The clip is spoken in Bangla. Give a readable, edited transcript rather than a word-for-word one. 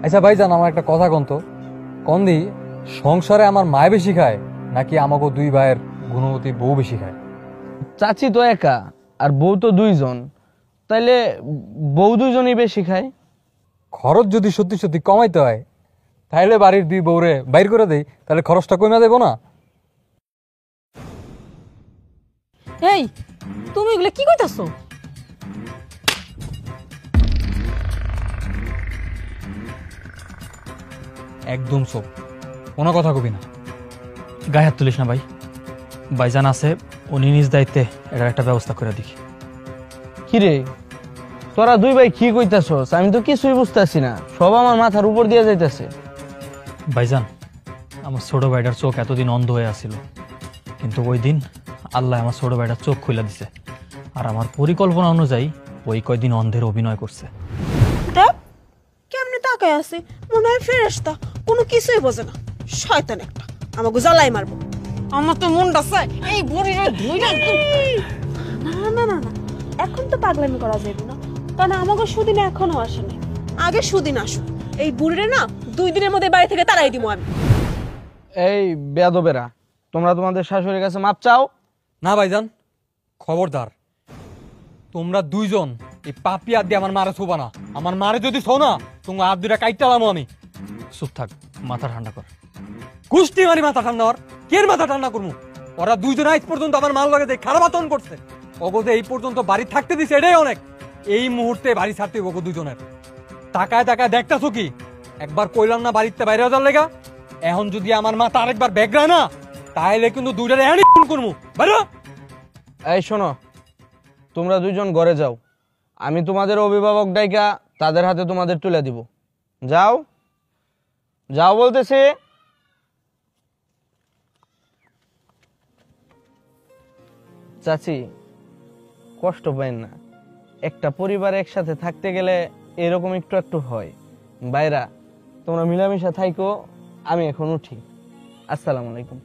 আচ্ছা ভাইজান, আমার একটা কথা কন তো, কন দি সংসারে আমার মায় বেশি খায় নাকি আমাকে দুই ভাইয়ের গুণবতী বউ বেশি খায়? চাচি তো একা আর বউ তো দুইজন, তাইলে বউ দুইজনই বেশি খায়। খরচ যদি সত্যি সত্যি কমাইতে হয় তাহলে বাড়ির দুই বউরে বাইর করে দেই, তাহলে খরচটা কমে দেবো না? এই তুমি এগুলো কি কইতাছো? একদম সব, কোনো কথা কবি না। গায়ে হাত তুলিস না ভাই, ভাইজান আছে, উনি নিজ দায়িত্বে এটার একটা ব্যবস্থা করে দেখি। কিরে তোরা দুই ভাই কি কইতাছস? আমি তো কিছুই বুঝতেছি না, সব আমার মাথার উপর দিয়ে যাইতেছে। ভাইজান, আমার ছোট ভাইটার চোখ এতদিন অন্ধ হয়ে আসছিল, কিন্তু ওই দিন আল্লাহ আমার ছোট ভাইটার চোখ খুলে দিছে, আর আমার পরিকল্পনা অনুযায়ী ওই কয়দিন অন্ধের অভিনয় করছে। দেখ কেমনে তাকায় আছে, মনে হয় ফেরেশতা, কোনো কিছুই বোঝে না। শয়তান একটা, আমাকে জ্বালাই মারবো। আমার তো মনটা চায় এই বুড়িরে ধুইরা না না না না, এখন তো পাগলামি করা যাবে না, কারণ আমাকে সুদিন এখনো আসেনি। আগে সুদিন আসুক, এই বুড়িরে না 2 দিনের মধ্যে বাড়ি থেকে তাড়াই দিব আমি। এই বেয়াদবেরা, তোমরা তোমাদের শাশুড়ির কাছে মাপ চাও। না ভাইজান, খবরদার, তোমরা দুইজন এই পাপি হাত দিয়ে আমার মারে ছোবা না। আমার মারে যদি ছো না, তোমার হাত দুটা কাইটালামো আমি। চুপ থাক, মাথা ঠান্ডা কর। কুষ্টি মারি মাথা ঠান্ডা হওয়ার, কের মাথা ঠান্ডা করবো? ওরা দুইজন আজ পর্যন্ত আমার মাল লাগে খারাপ আচরণ করছে, অগদে এই পর্যন্ত বাড়ি থাকতে দিছে, এটাই অনেক। এই মুহূর্তে বাড়ি ছাড়তে ওগো দুজনের তাকায় তাকায় দেখতাছো কি? একবার কইলাম না বাড়িতে বাইরে যাওয়ার লেগা, এখন যদি আমার মাথা আরেকবার বেগড়ায় না, তাহলে কিন্তু দুইটারে এখনই ফোন করবো। বাইরে এই শোনো, তোমরা দুইজন ঘরে যাও, আমি তোমাদের অভিভাবক ডাইকা তাদের হাতে তোমাদের তুলে দিব। যাও যাও বলতেছি। চাচি কষ্ট পাইন না, একটা পরিবার একসাথে থাকতে গেলে এরকম একটু একটু হয়। বাইরা তোমরা মিলামিশা থাইকো, আমি এখন উঠি। আসসালামু আলাইকুম।